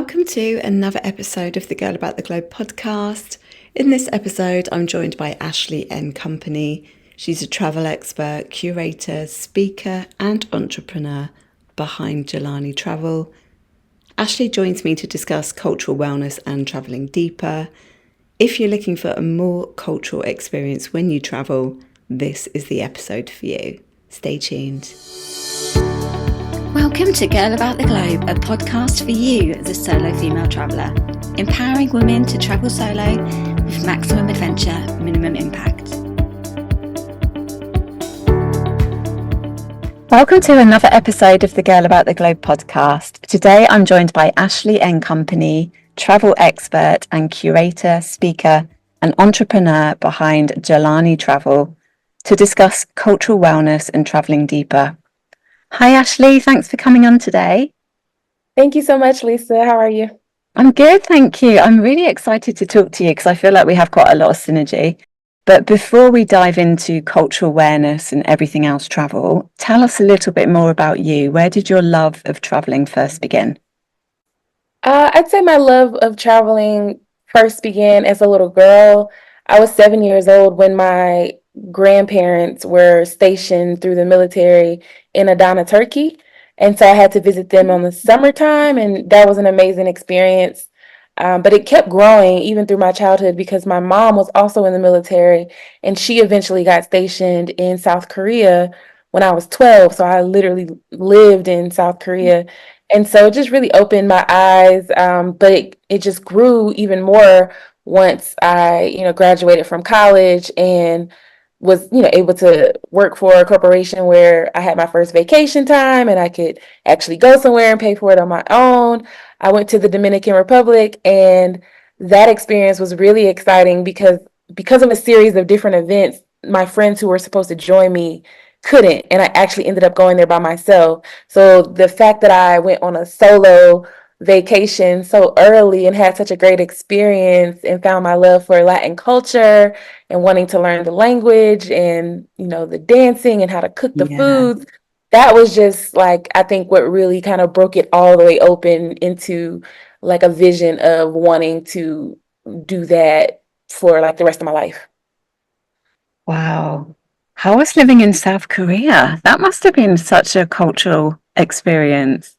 Welcome to another episode of the Girl About the Globe podcast. In this episode, I'm joined by Ashley N. Company. She's a travel expert, curator, speaker, and entrepreneur behind Jelani Travel. Ashley joins me to discuss cultural wellness and travelling deeper. If you're looking for a more cultural experience when you travel, this is the episode for you. Stay tuned. Welcome to Girl About the Globe, a podcast for you, the solo female traveller, empowering women to travel solo with maximum adventure, minimum impact. Welcome to another episode of the Girl About the Globe podcast. Today I'm joined by Ashley N. Company, travel expert and curator, speaker and entrepreneur behind Jelani Travel, to discuss cultural wellness and travelling deeper. Hi Ashley, thanks for coming on today. Thank you so much, Lisa. How are you? I'm good, thank you. I'm really excited to talk to you because I feel like we have quite a lot of synergy. But before we dive into cultural awareness and everything else travel, tell us a little bit more about you. Where did your love of traveling first begin? I'd say my love of traveling first began as a little girl. I was 7 years old when my grandparents were stationed through the military in Adana, Turkey. And so I had to visit them on the summertime, and that was an amazing experience. But it kept growing even through my childhood because my mom was also in the military, and she eventually got stationed in South Korea when I was 12. So I literally lived in South Korea. And so it just really opened my eyes. But it just grew even more once I, graduated from college and was, able to work for a corporation where I had my first vacation time and I could actually go somewhere and pay for it on my own. I went to the Dominican Republic, and that experience was really exciting because of a series of different events. My friends who were supposed to join me couldn't, and I actually ended up going there by myself. So the fact that I went on a solo vacation so early and had such a great experience and found my love for Latin culture and wanting to learn the language and, the dancing and how to cook the foods, that was just like, I think what really kind of broke it all the way open into like a vision of wanting to do that for like the rest of my life. Wow. How was living in South Korea? That must have been such a cultural experience.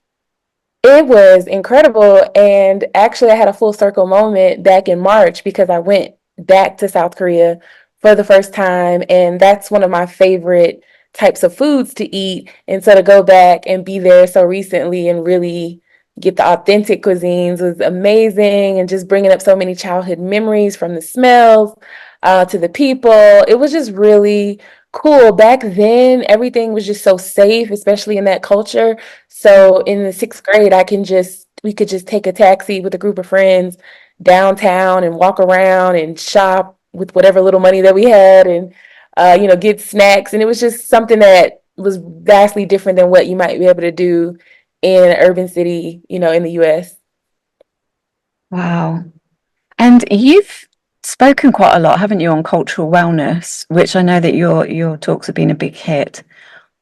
It was incredible. And actually, I had a full circle moment back in March because I went back to South Korea for the first time. And that's one of my favorite types of foods to eat. And so to go back and be there so recently and really get the authentic cuisines was amazing. And just bringing up so many childhood memories from the smells to the people. It was just really cool. Back then, everything was just so safe, especially in that culture. So in the sixth grade, we could just take a taxi with a group of friends downtown and walk around and shop with whatever little money that we had and, get snacks. And it was just something that was vastly different than what you might be able to do in an urban city, in the US. Wow. And you've spoken quite a lot, haven't you, on cultural wellness, which I know that your talks have been a big hit.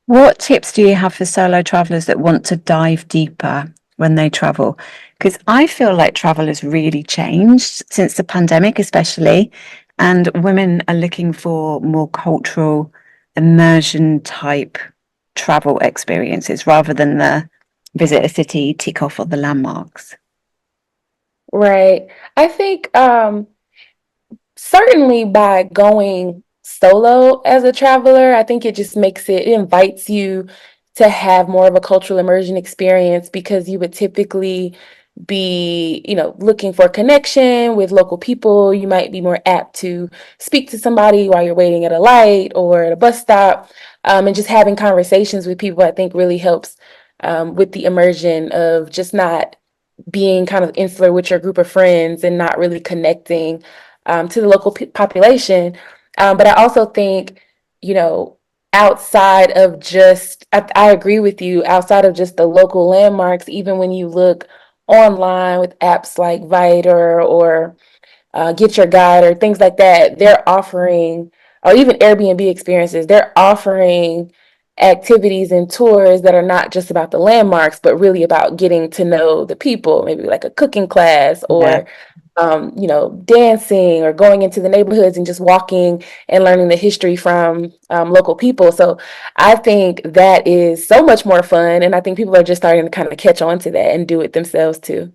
What tips do you have for solo travelers that want to dive deeper when they travel? Because I feel like travel has really changed since the pandemic, especially, and women are looking for more cultural immersion type travel experiences rather than the visit a city, tick off all the landmarks. Right. I think certainly by going solo as a traveler, I think it invites you to have more of a cultural immersion experience because you would typically be, looking for connection with local people. You might be more apt to speak to somebody while you're waiting at a light or at a bus stop. And just having conversations with people, I think really helps with the immersion of just not being kind of insular with your group of friends and not really connecting to the local population. But I also think, you know, outside of just, I agree with you, outside of just the local landmarks, even when you look online with apps like Viter or Get Your Guide or things like that, they're offering, or even Airbnb experiences, they're offering activities and tours that are not just about the landmarks, but really about getting to know the people, maybe like a cooking class Yeah. or dancing or going into the neighborhoods and just walking and learning the history from local people. So I think that is so much more fun. And I think people are just starting to kind of catch on to that and do it themselves too.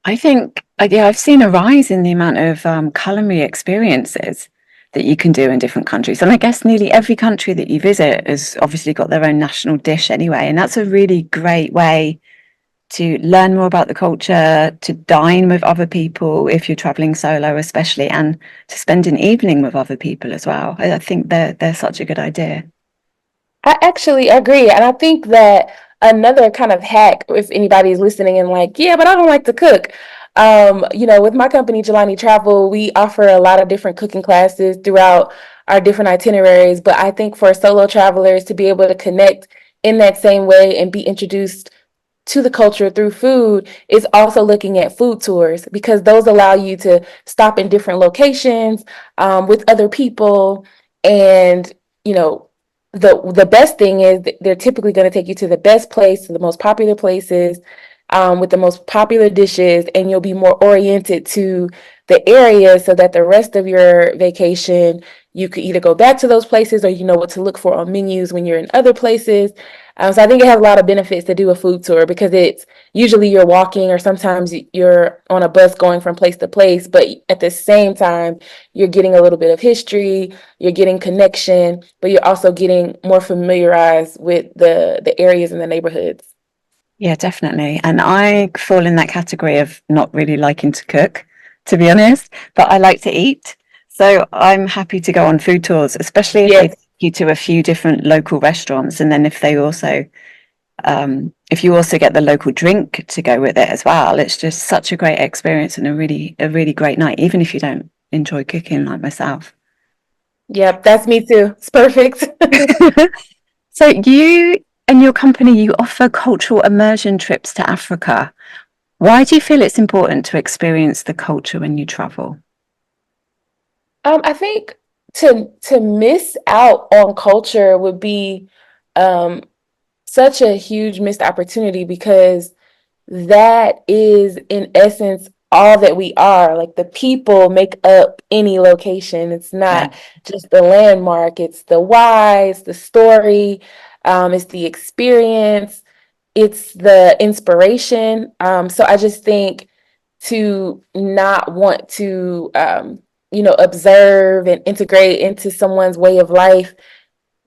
I think, yeah, I've seen a rise in the amount of culinary experiences that you can do in different countries. And I guess nearly every country that you visit has obviously got their own national dish anyway. And that's a really great way to learn more about the culture, to dine with other people if you're traveling solo, especially, and to spend an evening with other people as well. I think they're such a good idea. I actually agree. And I think that another kind of hack, if anybody's listening and like, yeah, but I don't like to cook. With my company, Jelani Travel, we offer a lot of different cooking classes throughout our different itineraries. But I think for solo travelers to be able to connect in that same way and be introduced to the culture through food is also looking at food tours, because those allow you to stop in different locations with other people. And the best thing is that they're typically going to take you to the best place, to the most popular places, with the most popular dishes, and you'll be more oriented to the area, so that the rest of your vacation you could either go back to those places, or you know what to look for on menus when you're in other places. So I think it has a lot of benefits to do a food tour, because it's usually you're walking, or sometimes you're on a bus going from place to place, but at the same time you're getting a little bit of history, you're getting connection, but you're also getting more familiarized with the areas and the neighborhoods. Yeah, definitely. And I fall in that category of not really liking to cook, to be honest, but I like to eat. So I'm happy to go on food tours, especially if they Yes. take you to a few different local restaurants. And then if you also get the local drink to go with it as well, it's just such a great experience and a really great night, even if you don't enjoy cooking like myself. Yep, that's me too. It's perfect. So you and your company, you offer cultural immersion trips to Africa. Why do you feel it's important to experience the culture when you travel? I think to miss out on culture would be um, such a huge missed opportunity, because that is in essence all that we are. Like, the people make up any location. It's Yeah, not just the landmark, it's the why, it's the story, it's the experience, it's the inspiration. So I just think to not want to observe and integrate into someone's way of life,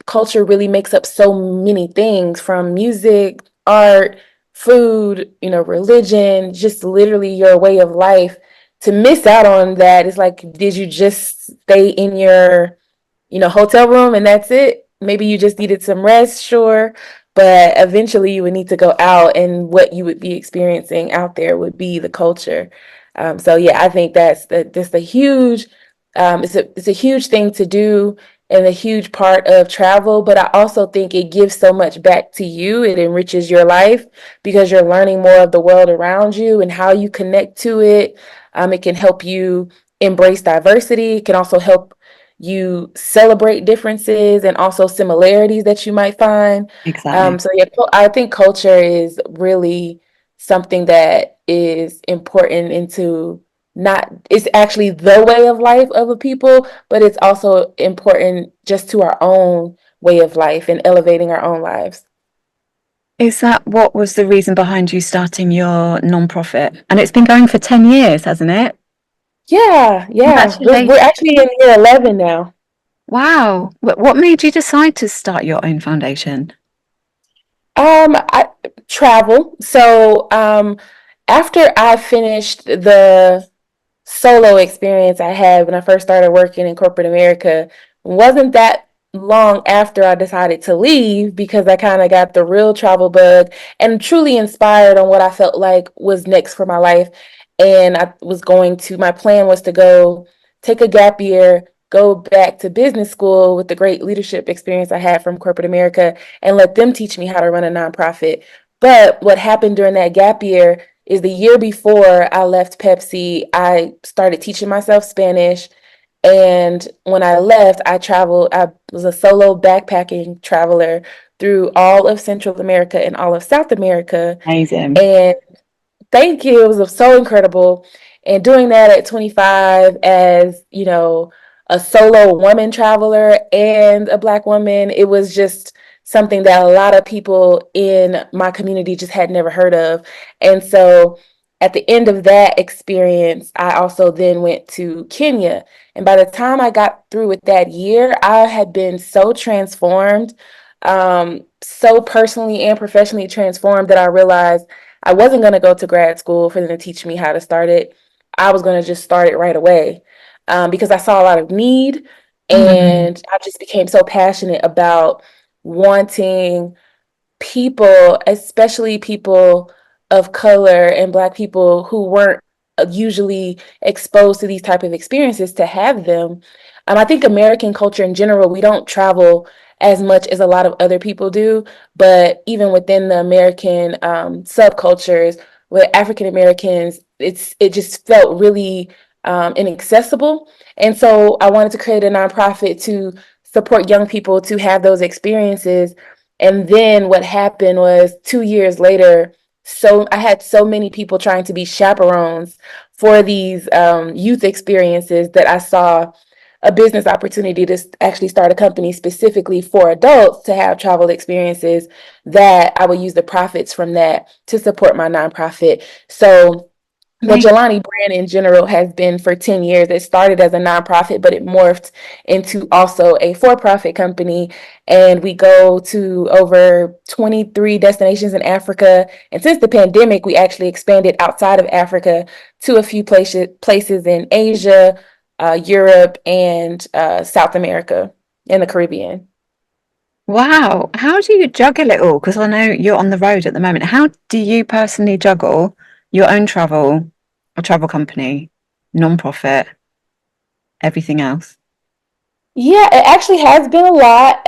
culture really makes up so many things, from music, art, food, religion, just literally your way of life. To miss out on that is like, did you just stay in your hotel room and that's it? Maybe you just needed some rest, sure, but eventually you would need to go out, and what you would be experiencing out there would be the culture. So yeah, I think that's a huge, it's a huge thing to do, and a huge part of travel. But I also think it gives so much back to you. It enriches your life, because you're learning more of the world around you and how you connect to it. It can help you embrace diversity. It can also help you celebrate differences and also similarities that you might find. exactly. So yeah, I think culture is really something that is important into, not, it's actually the way of life of a people, but it's also important just to our own way of life and elevating our own lives. Is that what was the reason behind you starting your nonprofit? And it's been going for 10 years, hasn't it? Yeah. We're Congratulations. actually in year 11 now. Wow. What made you decide to start your own foundation? I travel. So, after I finished the solo experience I had when I first started working in corporate America, wasn't that long after I decided to leave, because I kind of got the real travel bug and truly inspired on what I felt like was next for my life. And my plan was to go take a gap year, go back to business school with the great leadership experience I had from corporate America, and let them teach me how to run a nonprofit. But what happened during that gap year is, the year before I left Pepsi, I started teaching myself Spanish. And when I left, I was a solo backpacking traveler through all of Central America and all of South America. Amazing. And thank you. It was so incredible. And doing that at 25 as, a solo woman traveler and a Black woman, it was just something that a lot of people in my community just had never heard of. And so at the end of that experience, I also then went to Kenya. And by the time I got through with that year, I had been so transformed, so personally and professionally transformed, that I realized I wasn't going to go to grad school for them to teach me how to start it. I was going to just start it right away, because I saw a lot of need, Mm. and I just became so passionate about wanting people, especially people of color and Black people who weren't usually exposed to these type of experiences, to have them. I think American culture in general, we don't travel as much as a lot of other people do, but even within the American subcultures with African Americans, it just felt really inaccessible. And so I wanted to create a nonprofit to support young people to have those experiences. And then what happened was 2 years later, so I had so many people trying to be chaperones for these youth experiences, that I saw a business opportunity to actually start a company specifically for adults to have travel experiences, that I would use the profits from that to support my nonprofit. So the Jelani brand in general has been for 10 years. It started as a nonprofit, but it morphed into also a for-profit company. And we go to over 23 destinations in Africa. And since the pandemic, we actually expanded outside of Africa to a few places in Asia, Europe, and South America and the Caribbean. Wow. How do you juggle it all? Because I know you're on the road at the moment. How do you personally juggle your own travel, a travel company, non-profit, everything else? Yeah, it actually has been a lot.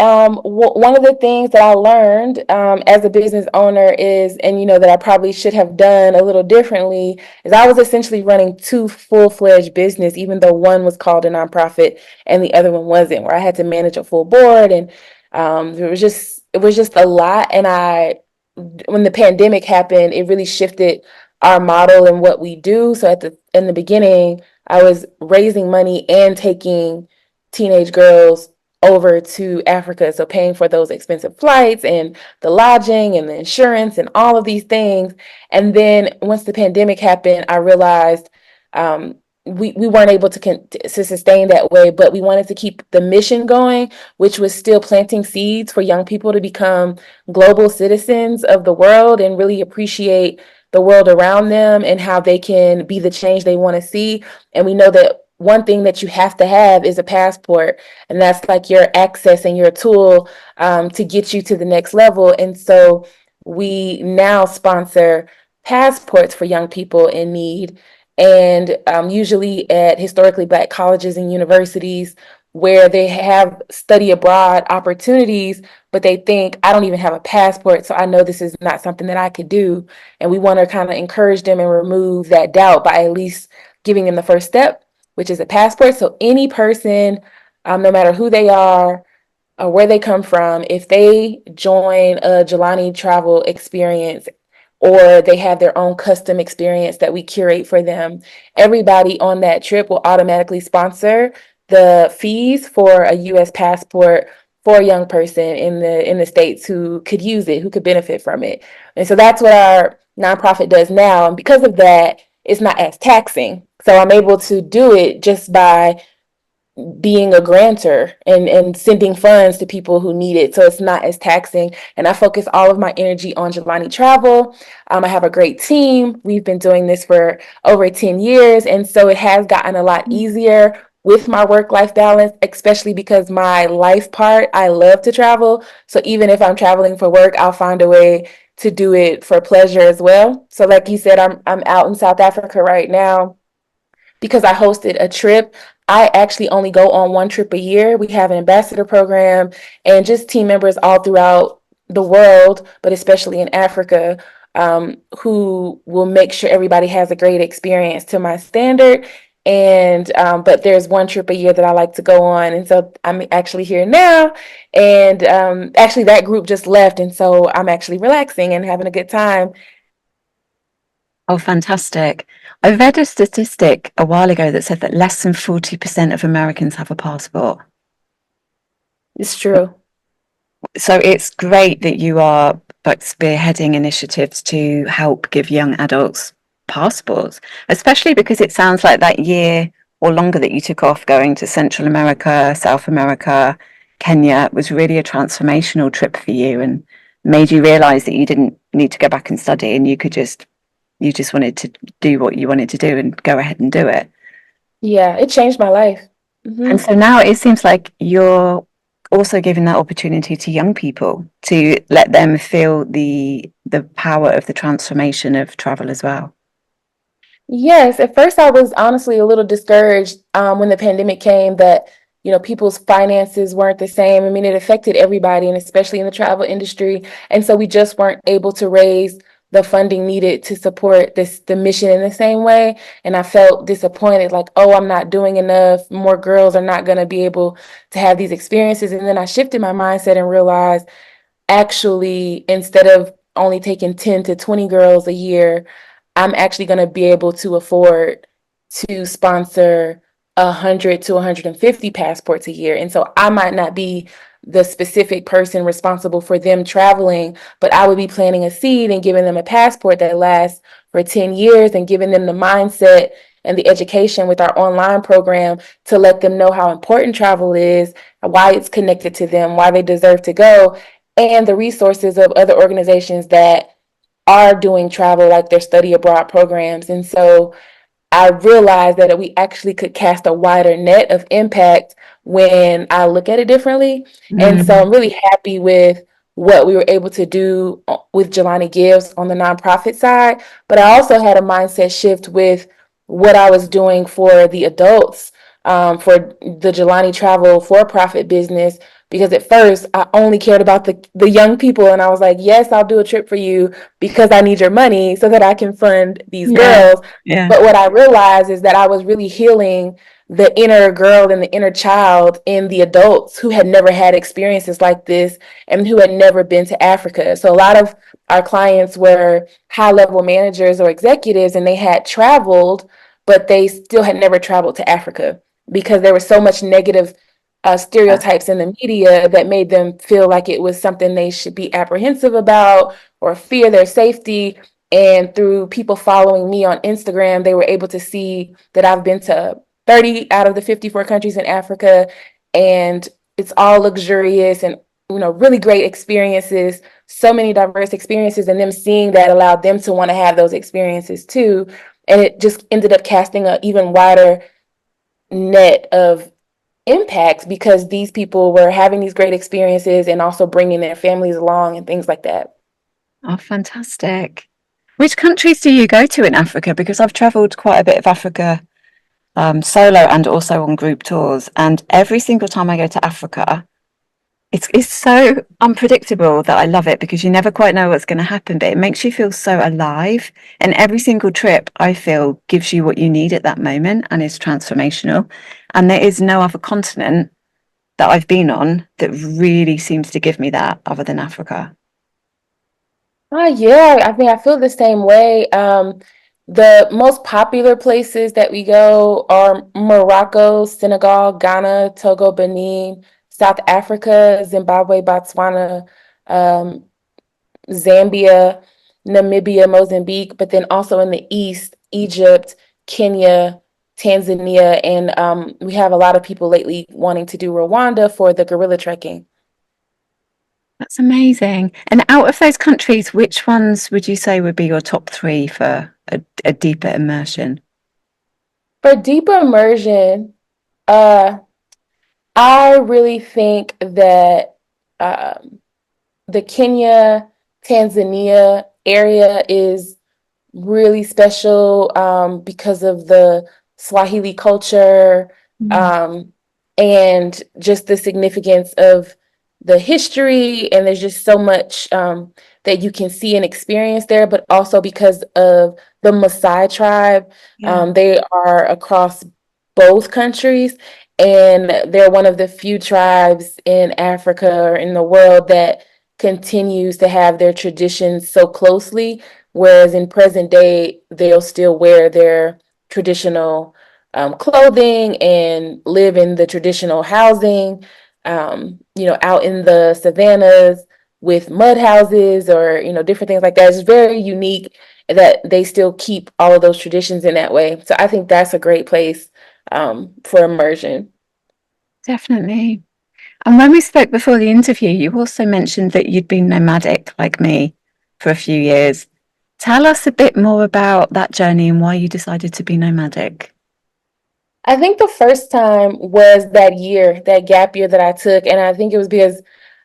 One of the things that I learned as a business owner is, and that I probably should have done a little differently, is I was essentially running two full-fledged business, even though one was called a nonprofit and the other one wasn't, where I had to manage a full board, and it was just a lot. And when the pandemic happened, it really shifted our model and what we do. So in the beginning, I was raising money and taking teenage girls over to Africa. So paying for those expensive flights and the lodging and the insurance and all of these things. And then once the pandemic happened, I realized we weren't able to sustain that way, but we wanted to keep the mission going, which was still planting seeds for young people to become global citizens of the world and really appreciate the world around them and how they can be the change they want to see. And we know that one thing that you have to have is a passport, and that's like your access and your tool to get you to the next level. And so we now sponsor passports for young people in need, and usually at historically Black colleges and universities, where they have study abroad opportunities, but they think, I don't even have a passport, so I know this is not something that I could do. And we want to kind of encourage them and remove that doubt by at least giving them the first step, which is a passport. So any person, no matter who they are or where they come from, if they join a Jelani Travel experience, or they have their own custom experience that we curate for them, everybody on that trip will automatically sponsor the fees for a U.S. passport for a young person in the States who could use it, who could benefit from it. And so that's what our nonprofit does now. And because of that, it's not as taxing. So I'm able to do it just by being a grantor and sending funds to people who need it. So it's not as taxing. And I focus all of my energy on Jelani Travel. I have a great team. We've been doing this for over 10 years. And so it has gotten a lot easier with my work-life balance, especially because my life part, I love to travel. So even if I'm traveling for work, I'll find a way to do it for pleasure as well. So like you said, I'm out in South Africa right now because I hosted a trip. I actually only go on one trip a year. We have an ambassador program and just team members all throughout the world, but especially in Africa, who will make sure everybody has a great experience to my standard. And but there's one trip a year that I like to go on, and so I'm actually here now. And actually, that group just left, and so I'm actually relaxing and having a good time. Oh, fantastic. I read a statistic a while ago that said that less than 40% of Americans have a passport. It's true. So it's great that you are like spearheading initiatives to help give young adults passports, especially because it sounds like that year or longer that you took off going to Central America, South America, Kenya was really a transformational trip for you and made you realize that you didn't need to go back and study and you just wanted to do what you wanted to do and go ahead and do it. Yeah, it changed my life. And Hmm. so now it seems like you're also giving that opportunity to young people to let them feel the power of the transformation of travel as well. Yes, at first I was honestly a little discouraged when the pandemic came that, people's finances weren't the same. I mean, it affected everybody, and especially in the travel industry. And so we just weren't able to raise the funding needed to support the mission in the same way. And I felt disappointed, like, oh, I'm not doing enough. More girls are not going to be able to have these experiences. And then I shifted my mindset and realized actually, instead of only taking 10 to 20 girls a year, I'm actually going to be able to afford to sponsor 100 to 150 passports a year. And so I might not be the specific person responsible for them traveling, but I would be planting a seed and giving them a passport that lasts for 10 years and giving them the mindset and the education with our online program to let them know how important travel is, why it's connected to them, why they deserve to go, and the resources of other organizations that are doing travel, like their study abroad programs. And so I realized that we actually could cast a wider net of impact when I look at it differently. And so Mm, I'm really happy with what we were able to do with Jelani Gives on the nonprofit side. But I also had a mindset shift with what I was doing for the adults, for the Jelani Travel for-profit business. Because at first I only cared about the young people, and I was like, yes, I'll do a trip for you because I need your money so that I can fund these yeah, girls. yeah, But what I realized is that I was really healing the inner girl and the inner child in the adults who had never had experiences like this and who had never been to Africa. So a lot of our clients were high level managers or executives, and they had traveled, but they still had never traveled to Africa because there was so much negative stereotypes in the media that made them feel like it was something they should be apprehensive about or fear their safety. And through people following me on Instagram, they were able to see that I've been to 30 out of the 54 countries in Africa, and it's all luxurious and really great experiences, so many diverse experiences, and them seeing that allowed them to want to have those experiences too. And it just ended up casting an even wider net of impact because these people were having these great experiences and also bringing their families along and things like that. oh, fantastic. Which countries do you go to in Africa? Because I've traveled quite a bit of Africa solo and also on group tours. And every single time I go to Africa, it's so unpredictable that I love it because you never quite know what's going to happen, but it makes you feel so alive. And every single trip I feel gives you what you need at that moment and is transformational. And there is no other continent that I've been on that really seems to give me that other than Africa. Yeah, I mean, I feel the same way. The most popular places that we go are Morocco, Senegal, Ghana, Togo, Benin, South Africa, Zimbabwe, Botswana, um, Zambia, Namibia, Mozambique, but then also in the East, Egypt, Kenya, Tanzania, and we have a lot of people lately wanting to do Rwanda for the gorilla trekking. That's amazing. And out of those countries, which ones would you say would be your top three for a deeper immersion? For deeper immersion, uh, I really think that um, the Kenya, Tanzania area is really special because of the Swahili culture Mm. um, and just the significance of the history. And there's just so much that you can see and experience there, but also because of the Maasai tribe. Yeah. They are across both countries. And they're one of the few tribes in Africa or in the world that continues to have their traditions so closely, whereas in present day, they'll still wear their traditional clothing and live in the traditional housing, out in the savannas with mud houses or, different things like that. It's very unique that they still keep all of those traditions in that way. So I think that's a great place for immersion. Definitely. And when we spoke before the interview, you also mentioned that you'd been nomadic like me for a few years. Tell us a bit more about that journey and why you decided to be nomadic. I think the first time was that year, that gap year that I took. And I think it was because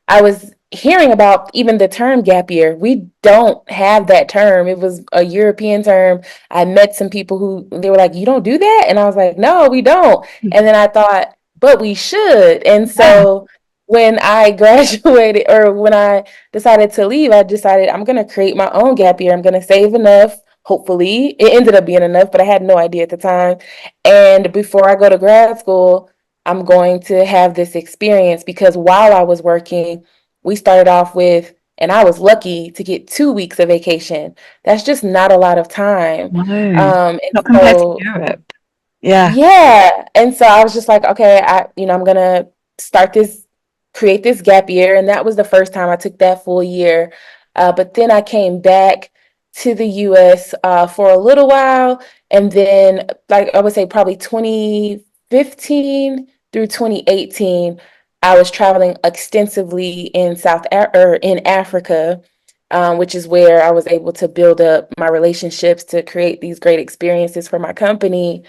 I was hearing about even the term gap year. We don't have that term. It was a European term. I met some people who they were like, "You don't do that?" And I was like, "No, we don't." And then I thought, "But we should." And Yeah. so when I graduated or when I decided to leave, I decided I'm going to create my own gap year. I'm going to save enough. Hopefully, it ended up being enough, but I had no idea at the time. And before I go to grad school, I'm going to have this experience because while I was working, we started off with, and I was lucky to get 2 weeks of vacation. That's just not a lot of time. No, And not compared to so Europe. Yeah. yeah. And so I was just like, okay, I'm gonna start this, create this gap year. And that was the first time I took that full year. But then I came back to the US for a little while. And then, like I would say, probably 2015 through 2018, I was traveling extensively in or in Africa, which is where I was able to build up my relationships to create these great experiences for my company.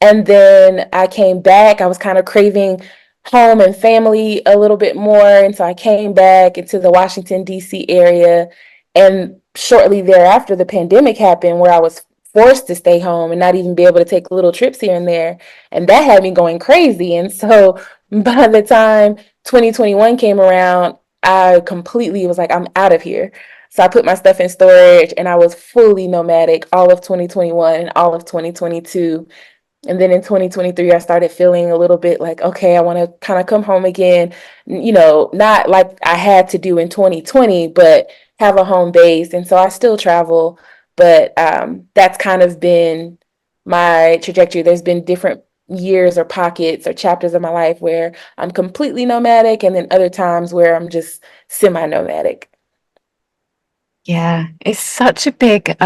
And then I came back. I was kind of craving home and family a little bit more. And so I came back into the Washington, D.C. area. And shortly thereafter, the pandemic happened where I was forced to stay home and not even be able to take little trips here and there. And that had me going crazy. And so by the time 2021 came around, I completely was like, I'm out of here. So I put my stuff in storage and I was fully nomadic all of 2021 and all of 2022. And then in 2023, I started feeling a little bit like, okay, I want to kind of come home again, not like I had to do in 2020, but have a home base. And so I still travel, but that's kind of been my trajectory. There's been different years or pockets or chapters of my life where I'm completely nomadic, and then other times where I'm just semi-nomadic. Yeah, it's such a big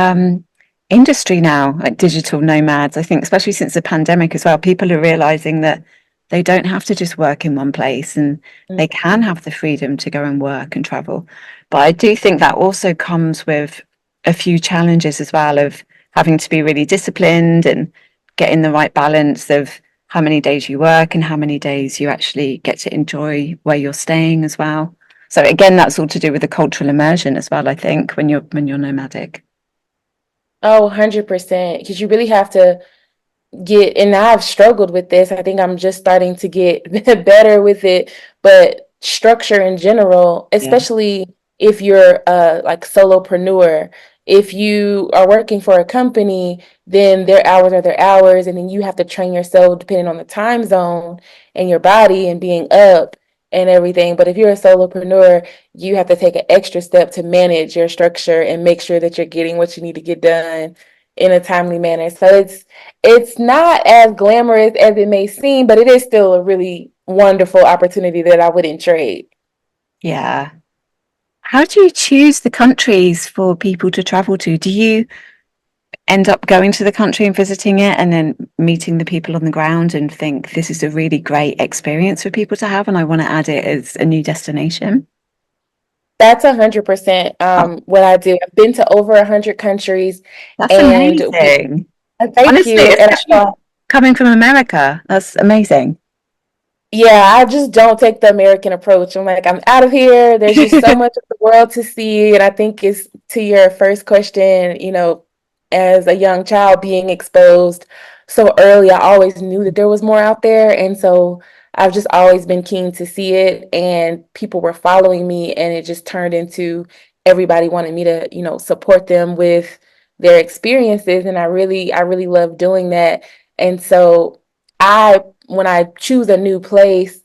industry now, like digital nomads. I think, especially since the pandemic as well, people are realizing that they don't have to just work in one place and they can have the freedom to go and work and travel. But I do think that also comes with a few challenges as well of having to be really disciplined and getting the right balance of how many days you work and how many days you actually get to enjoy where you're staying as well. So again, that's all to do with the cultural immersion as well, I think, when you're nomadic. Oh, 100%. Because you really have to and I've struggled with this. I think I'm just starting to get better with it, but structure in general, Yeah. especially if you're like solopreneur, if you are working for a company, then their hours are their hours, and then you have to train yourself depending on the time zone and your body and being up and everything. But if you're a solopreneur, you have to take an extra step to manage your structure and make sure that you're getting what you need to get done in a timely manner. So it's not as glamorous as it may seem, but it is still a really wonderful opportunity that I wouldn't trade. Yeah. How do you choose the countries for people to travel to? Do you end up going to the country and visiting it and then meeting the people on the ground and think this is a really great experience for people to have and I want to add it as a new destination? That's 100% Oh, what I do. I've been to over 100 countries, that's and amazing. thank Honestly, you. And especially coming from America, that's amazing. yeah, I just don't take the American approach. I'm like, I'm out of here. There's just so much of the world to see. And I think it's to your first question, as a young child being exposed so early, I always knew that there was more out there. And so I've just always been keen to see it. And people were following me, and it just turned into everybody wanted me to, support them with their experiences. And I really love doing that. And so when I choose a new place,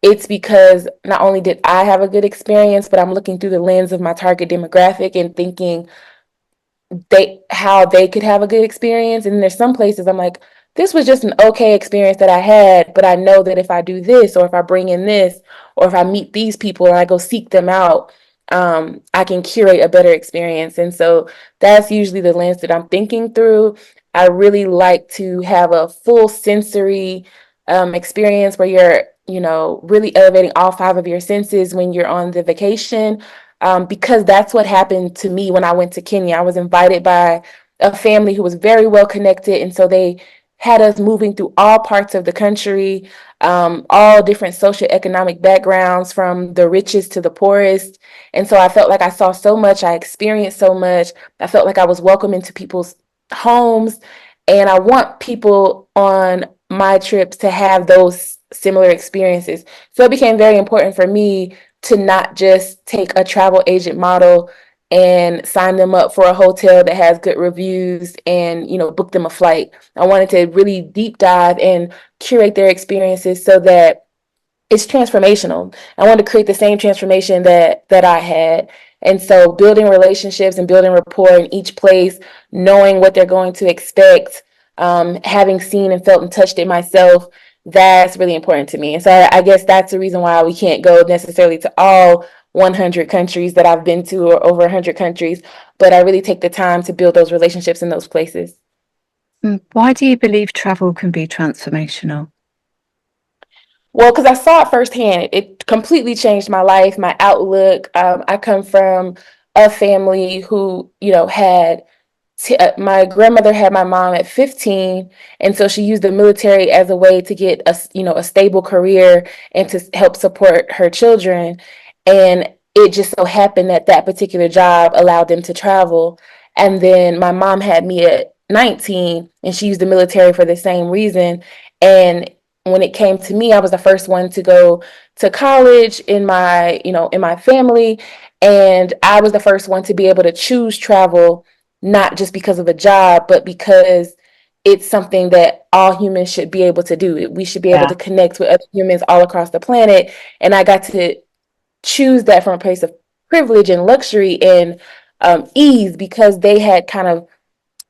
it's because not only did I have a good experience, but I'm looking through the lens of my target demographic and thinking how they could have a good experience. And there's some places I'm like, this was just an okay experience that I had, but I know that if I do this, or if I bring in this, or if I meet these people and I go seek them out, I can curate a better experience. And so that's usually the lens that I'm thinking through. I really like to have a full sensory experience where you're, really elevating all five of your senses when you're on the vacation, because that's what happened to me when I went to Kenya. I was invited by a family who was very well connected, and so they had us moving through all parts of the country, all different socioeconomic backgrounds, from the richest to the poorest. And so I felt like I saw so much, I experienced so much. I felt like I was welcome into people's homes, and I want people on my trips to have those similar experiences. So it became very important for me to not just take a travel agent model and sign them up for a hotel that has good reviews and, book them a flight. I wanted to really deep dive and curate their experiences so that it's transformational. I wanted to create the same transformation that I had. And so building relationships and building rapport in each place, knowing what they're going to expect, having seen and felt and touched it myself, that's really important to me. And so I guess that's the reason why we can't go necessarily to all 100 countries that I've been to, or over 100 countries, but I really take the time to build those relationships in those places. Why do you believe travel can be transformational? Well, because I saw it firsthand. It completely changed my life, my outlook. I come from a family who, had my grandmother had my mom at 15, and so she used the military as a way to get a stable career and to help support her children. And it just so happened that that particular job allowed them to travel. And then my mom had me at 19, and she used the military for the same reason. And when it came to me, I was the first one to go to college in my family, and I was the first one to be able to choose travel, not just because of a job, but because it's something that all humans should be able to do. We should be able Yeah, to connect with other humans all across the planet. And I got to choose that from a place of privilege and luxury and ease, because they had kind of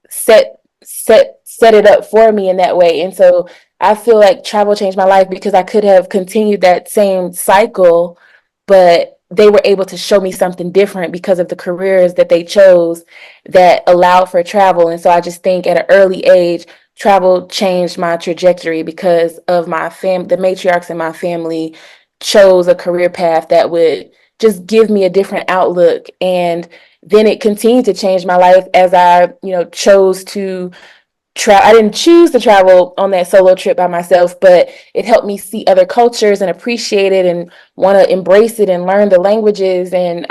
set it up for me in that way. And so I feel like travel changed my life because I could have continued that same cycle, but they were able to show me something different because of the careers that they chose that allowed for travel. And so I just think at an early age, travel changed my trajectory because of the matriarchs in my family chose a career path that would just give me a different outlook. And then it continued to change my life as I, chose to I didn't choose to travel on that solo trip by myself, but it helped me see other cultures and appreciate it and want to embrace it and learn the languages and,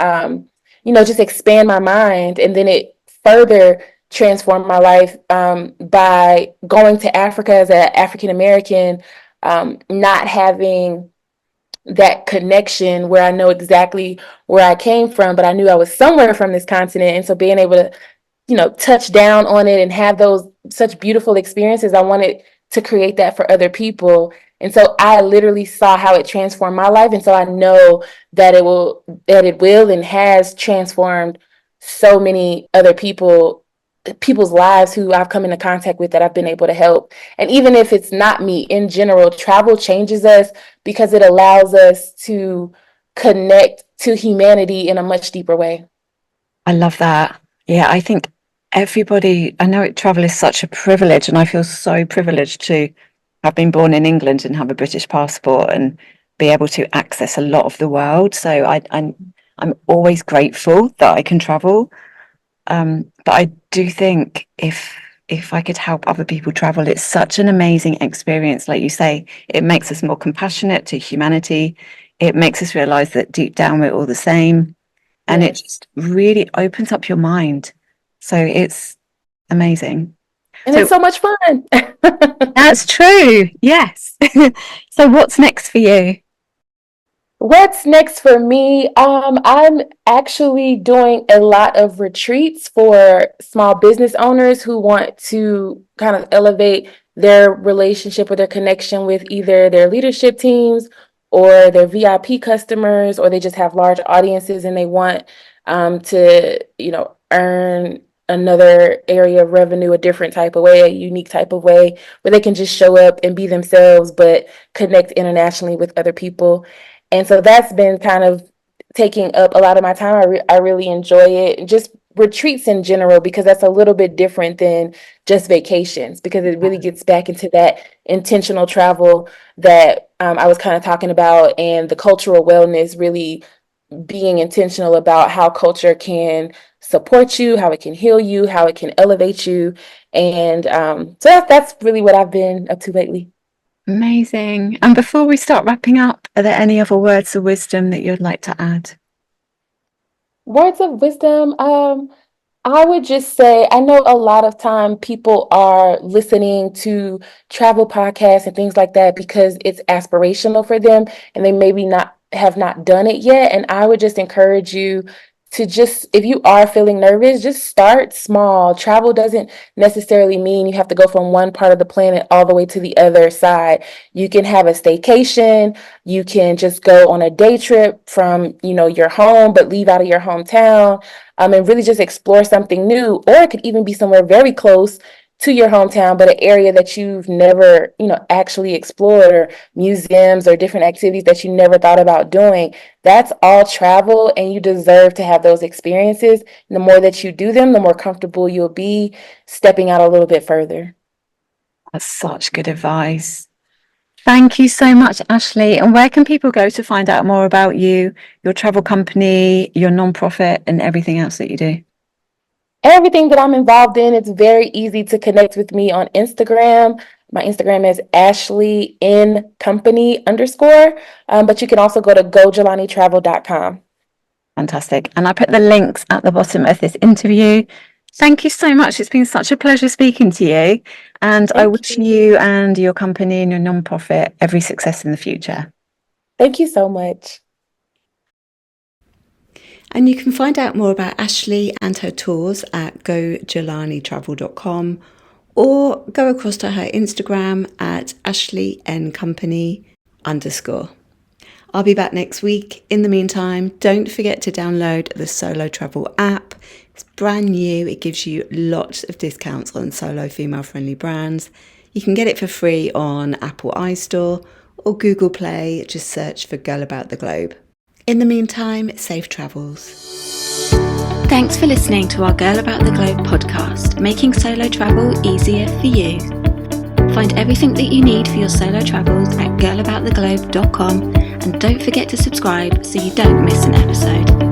just expand my mind. And then it further transformed my life by going to Africa as an African American, not having that connection where I know exactly where I came from, but I knew I was somewhere from this continent. And so being able to, touch down on it and have those such beautiful experiences, I wanted to create that for other people. And so I literally saw how it transformed my life. And so I know that it will and has transformed so many other people's lives who I've come into contact with that I've been able to help. And even if it's not me, in general, travel changes us because it allows us to connect to humanity in a much deeper way. I love that. Yeah, I think I know travel is such a privilege, and I feel so privileged to have been born in England and have a British passport and be able to access a lot of the world. So I'm always grateful that I can travel. But I do think if I could help other people travel, it's such an amazing experience. Like you say, it makes us more compassionate to humanity. It makes us realize that deep down we're all the same, and it Yes. just really opens up your mind. So it's amazing. And it's So so much fun. that's true. Yes. So what's next for you? What's next for me? I'm actually doing a lot of retreats for small business owners who want to kind of elevate their relationship or their connection with either their leadership teams or their VIP customers, or they just have large audiences and they want to, earn another area of revenue a different type of way, a unique type of way, where they can just show up and be themselves, but connect internationally with other people. And so that's been kind of taking up a lot of my time. I really enjoy it. And just retreats in general, because that's a little bit different than just vacations, because it really gets back into that intentional travel that I was kind of talking about, and the cultural wellness, really being intentional about how culture can support you, how it can heal you, how it can elevate you. And so that's really what I've been up to lately. Amazing. And before we start wrapping up, are there any other words of wisdom that you'd like to add? Words of wisdom. I would just say, I know a lot of time people are listening to travel podcasts and things like that because it's aspirational for them and they maybe not have not done it yet. And I would just encourage you to just, if you are feeling nervous, just start small. Travel doesn't necessarily mean you have to go from one part of the planet all the way to the other side. You can have a staycation. You can just go on a day trip from, your home, but leave out of your hometown. And really just explore something new, or it could even be somewhere very close to your hometown, but an area that you've never, actually explored, or museums or different activities that you never thought about doing. That's all travel, and you deserve to have those experiences. And the more that you do them, the more comfortable you'll be stepping out a little bit further. That's such good advice. Thank you so much, Ashley. And where can people go to find out more about you, your travel company, your nonprofit, and everything else that you do? Everything that I'm involved in, it's very easy to connect with me on Instagram. My Instagram is Ashley in company _. But you can also go to gojelanitravel.com. Fantastic. And I put the links at the bottom of this interview. Thank you so much. It's been such a pleasure speaking to you. And I wish you and your company and your nonprofit every success in the future. Thank you so much. And you can find out more about Ashley and her tours at gojelanitravel.com, or go across to her Instagram at ashleyncompany _. I'll be back next week. In the meantime, don't forget to download the Solo Travel app. It's brand new. It gives you lots of discounts on solo female-friendly brands. You can get it for free on Apple iStore or Google Play. Just search for Girl About the Globe. In the meantime, safe travels. Thanks for listening to our Girl About the Globe podcast, making solo travel easier for you. Find everything that you need for your solo travels at girlabouttheglobe.com, and don't forget to subscribe so you don't miss an episode.